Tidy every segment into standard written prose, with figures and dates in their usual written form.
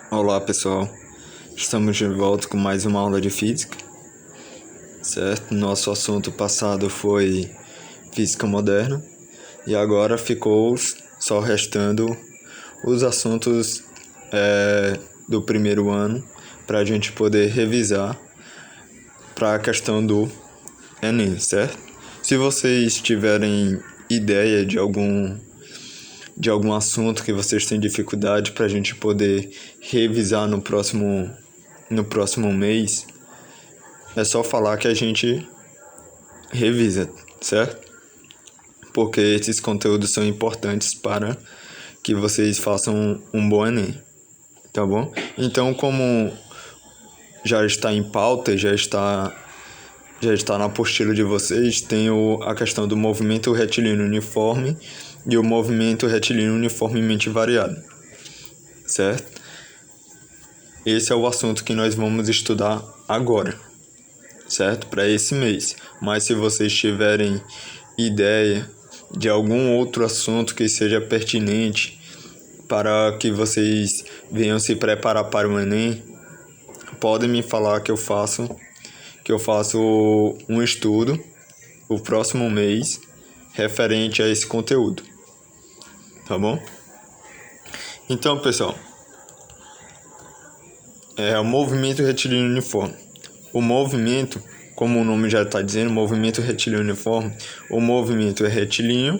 Olá pessoal, estamos de volta com mais uma aula de física, certo? Nosso assunto passado foi física moderna e agora ficou só restando os assuntos do primeiro ano para a gente poder revisar para a questão do Enem, certo? Se vocês tiverem ideia de algum assunto que vocês têm dificuldade para a gente poder revisar no próximo mês, é só falar que a gente revisa, certo? Porque esses conteúdos são importantes para que vocês façam um bom Enem, tá bom? Então, como já está em pauta, já está na apostila de vocês, tem a questão do movimento retilíneo uniforme e o movimento retilíneo uniformemente variado, certo? Esse é o assunto que nós vamos estudar agora, certo? Para esse mês. Mas se vocês tiverem ideia de algum outro assunto que seja pertinente para que vocês venham se preparar para o Enem, podem me falar que eu faço um estudo o próximo mês referente a esse conteúdo, tá bom? Então, pessoal, o movimento retilíneo uniforme. O movimento, como o nome já está dizendo, movimento retilíneo uniforme, o movimento é retilíneo,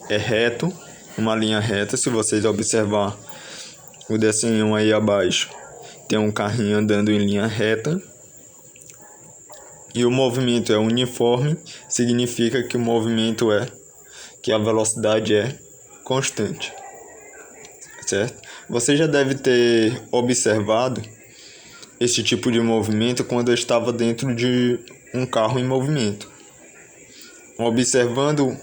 é reto, uma linha reta. Se vocês observar o desenho aí abaixo, tem um carrinho andando em linha reta. E o movimento é uniforme, significa que que a velocidade é constante, certo? Você já deve ter observado esse tipo de movimento quando eu estava dentro de um carro em movimento. Observando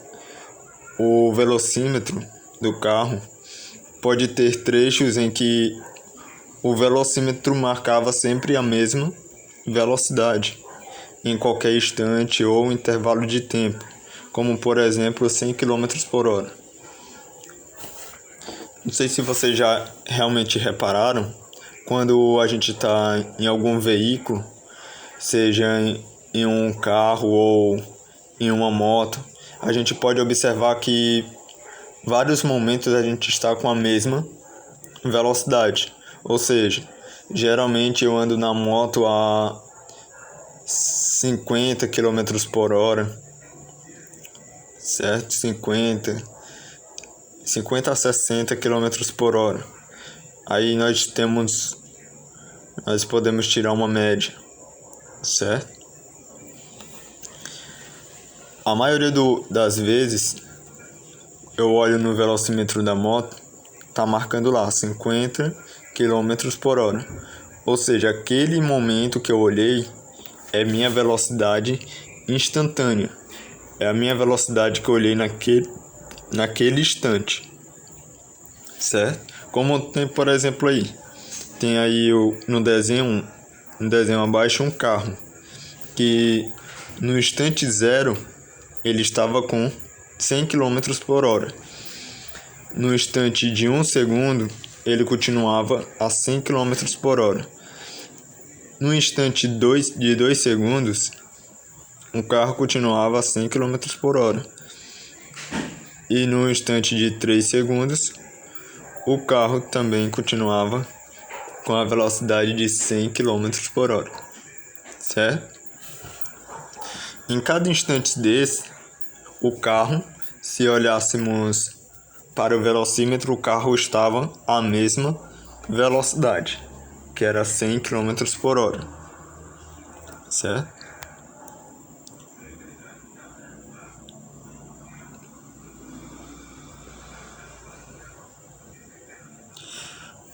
o velocímetro do carro, pode ter trechos em que o velocímetro marcava sempre a mesma velocidade em qualquer instante ou intervalo de tempo, como por exemplo 100 km por hora. Não sei se vocês já realmente repararam, quando a gente está em algum veículo, seja em um carro ou em uma moto, a gente pode observar que vários momentos a gente está com a mesma velocidade. Ou seja, geralmente eu ando na moto a 50 km por hora, certo? 50 a 60 km por hora. Aí nós podemos tirar uma média, certo? A maioria das vezes eu olho no velocímetro da moto, tá marcando lá 50 km por hora. Ou seja, aquele momento que eu olhei é minha velocidade instantânea. É a minha velocidade que eu olhei naquele instante, certo? Como tem, por exemplo, tem aí no desenho abaixo um carro que no instante zero ele estava com 100 km por hora. No instante de 1 segundo ele continuava a 100 km por hora. No instante de 2 segundos o carro continuava a 100 km por hora. E no instante de 3 segundos o carro também continuava com a velocidade de 100 km por hora, certo? Em cada instante desse, o carro, se olhássemos para o velocímetro, o carro estava à mesma velocidade, que era 100 km por hora, certo?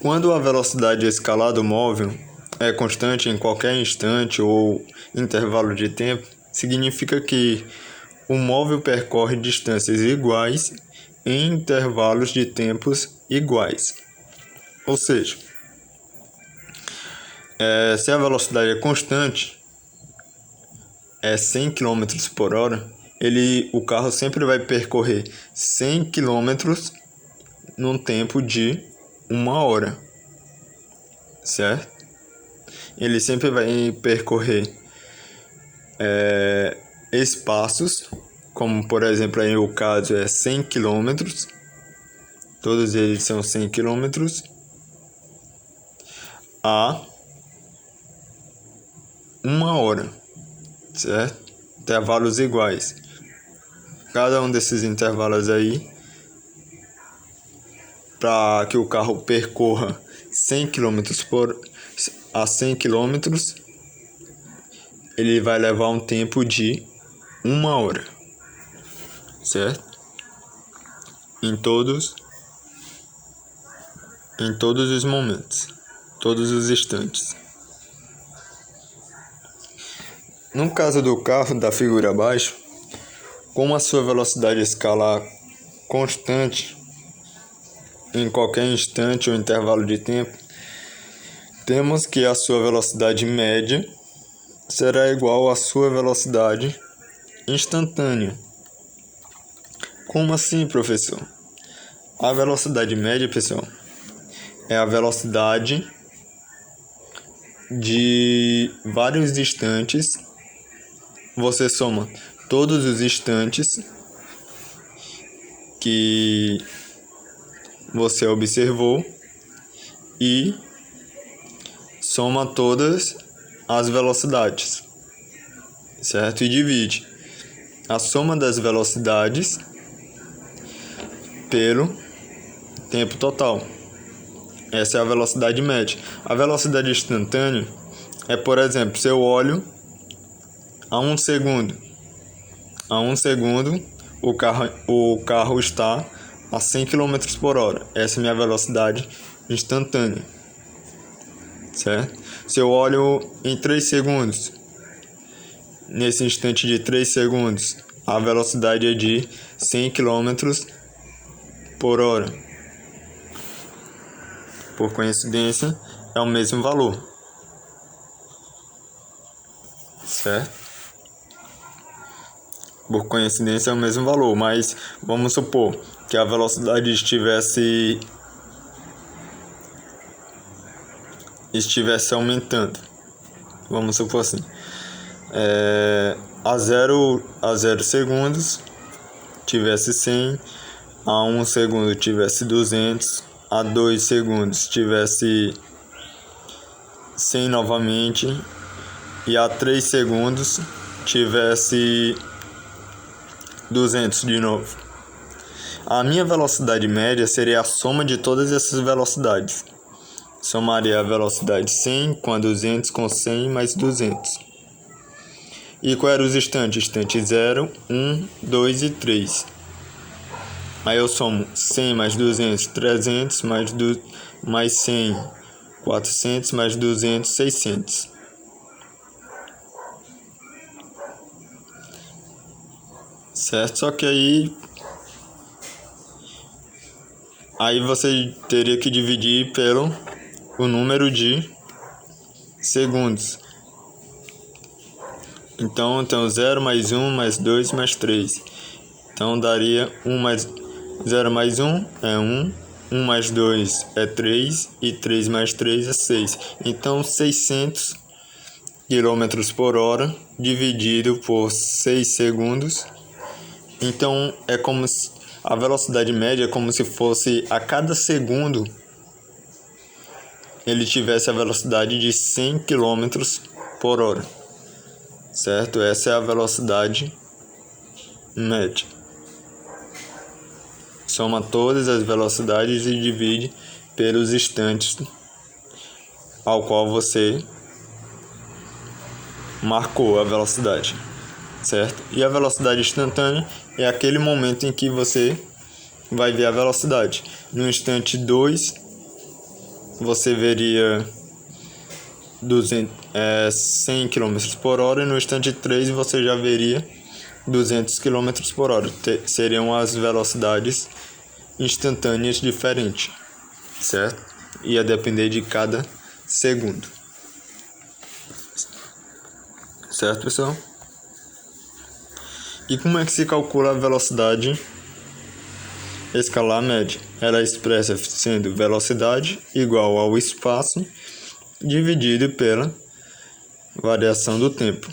Quando a velocidade escalar do móvel é constante em qualquer instante ou intervalo de tempo, significa que o móvel percorre distâncias iguais em intervalos de tempos iguais. Ou seja, se a velocidade é constante, é 100 km por hora, o carro sempre vai percorrer 100 km num tempo de 1 hora, certo? Ele sempre vai percorrer espaços, como por exemplo aí o caso é 100 quilômetros, todos eles são 100 quilômetros, a 1 hora, certo? Intervalos iguais. Cada um desses intervalos aí, para que o carro percorra 100 km a 100 km, ele vai levar um tempo de 1 hora, certo? Em todos os momentos, todos os instantes. No caso do carro da figura abaixo, como a sua velocidade escalar constante em qualquer instante ou intervalo de tempo, temos que a sua velocidade média será igual à sua velocidade instantânea. Como assim, professor? A velocidade média, pessoal, é a velocidade de vários instantes. Você soma todos os instantes que você observou e soma todas as velocidades, certo? E divide a soma das velocidades pelo tempo total. Essa é a velocidade média. A velocidade instantânea é, por exemplo, se eu olho a 1 segundo. A 1 segundo, o carro está a 100 km por hora. Essa é a minha velocidade instantânea, certo? Se eu olho em 3 segundos, nesse instante de 3 segundos, a velocidade é de 100 km por hora. Por coincidência, é o mesmo valor, certo? Por coincidência é o mesmo valor, mas vamos supor que a velocidade estivesse aumentando. Vamos supor assim, a 0 segundos tivesse 100, a 1 segundo tivesse 200, a 2 segundos tivesse 100 novamente e a 3 segundos tivesse 200 de novo. A minha velocidade média seria a soma de todas essas velocidades. Somaria a velocidade 100 com a 200 com 100 mais 200. E qual eram os instantes? Instante 0, 1, 2 e 3. Aí eu somo 100 mais 200, 300 mais 100, 400 mais 200, 600. Certo? Só que aí você teria que dividir pelo o número de segundos. Então, eu tenho 0 mais 1 mais 2 mais 3. Então, daria 0 mais 1 é 1, 1 mais 2 é 3 e 3 mais 3 é 6. Então, 600 km por hora dividido por 6 segundos. Então, é como se a velocidade média é como se fosse a cada segundo ele tivesse a velocidade de 100 km por hora, certo? Essa é a velocidade média. Soma todas as velocidades e divide pelos instantes ao qual você marcou a velocidade, certo? E a velocidade instantânea é aquele momento em que você vai ver a velocidade. No instante 2, você veria 100 km por hora e no instante 3 você já veria 200 km por hora. Seriam as velocidades instantâneas diferentes, certo? Ia depender de cada segundo. Certo, pessoal? E como é que se calcula a velocidade escalar média? Ela é expressa sendo velocidade igual ao espaço dividido pela variação do tempo,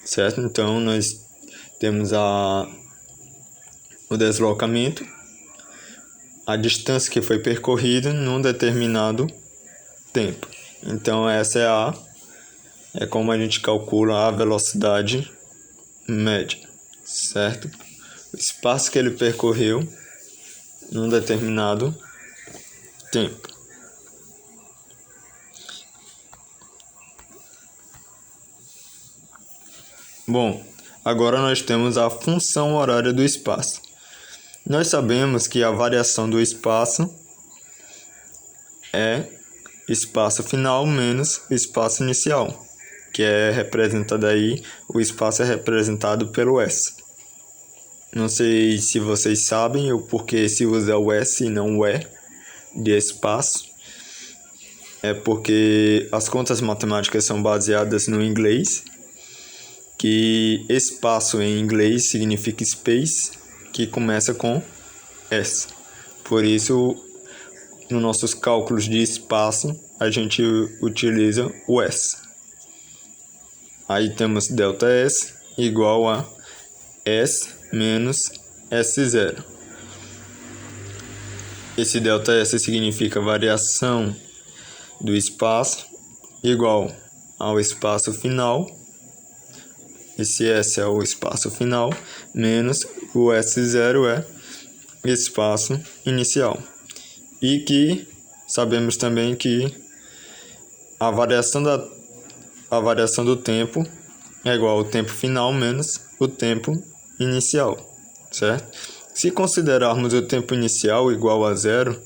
certo? Então, nós temos o deslocamento, a distância que foi percorrida num determinado tempo. Então, essa é como a gente calcula a velocidade média, certo? O espaço que ele percorreu num determinado tempo. Bom, agora nós temos a função horária do espaço. Nós sabemos que a variação do espaço é espaço final menos espaço inicial, que é representado aí, o espaço é representado pelo S. Não sei se vocês sabem o porquê se usa o S e não o E de espaço. É porque as contas matemáticas são baseadas no inglês, que espaço em inglês significa space, que começa com S. Por isso, nos nossos cálculos de espaço, a gente utiliza o S. Aí temos ΔS igual a S menos S0. Esse ΔS significa variação do espaço igual ao espaço final. Esse S é o espaço final, menos o S0 é espaço inicial. E que sabemos também que a variação do tempo é igual ao tempo final menos o tempo inicial, certo? Se considerarmos o tempo inicial igual a zero,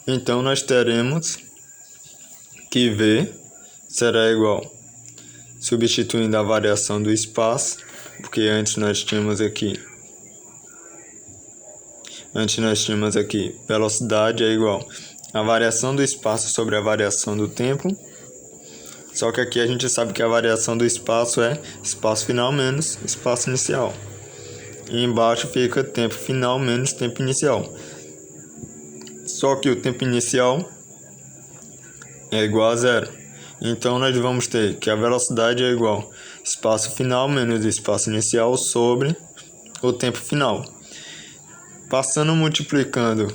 então nós teremos que V será igual, substituindo a variação do espaço, porque antes nós tínhamos aqui velocidade é igual a variação do espaço sobre a variação do tempo. Só que aqui a gente sabe que a variação do espaço é espaço final menos espaço inicial. E embaixo fica tempo final menos tempo inicial. Só que o tempo inicial é igual a zero. Então nós vamos ter que a velocidade é igual espaço final menos espaço inicial sobre o tempo final. Passando multiplicando,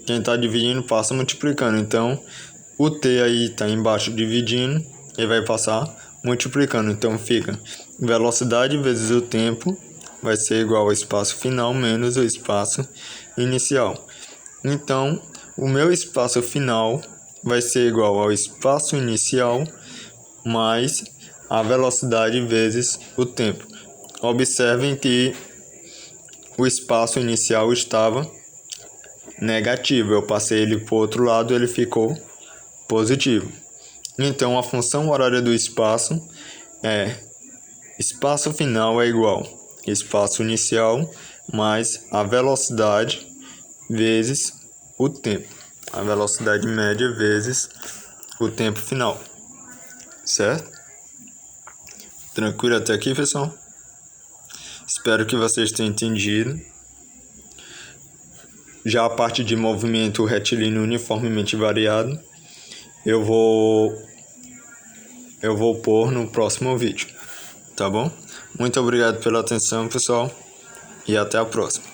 quem está dividindo passa multiplicando. Então o T aí está embaixo dividindo e vai passar multiplicando. Então fica velocidade vezes o tempo vai ser igual ao espaço final menos o espaço inicial. Então o meu espaço final vai ser igual ao espaço inicial mais a velocidade vezes o tempo. Observem que o espaço inicial estava negativo. Eu passei ele para o outro lado, ele ficou positivo. Então, a função horária do espaço é espaço final é igual espaço inicial mais a velocidade vezes o tempo. A velocidade média vezes o tempo final. Certo? Tranquilo até aqui, pessoal? Espero que vocês tenham entendido. Já a parte de movimento retilíneo uniformemente variado, eu vou pôr no próximo vídeo, tá bom? Muito obrigado pela atenção, pessoal, e até a próxima.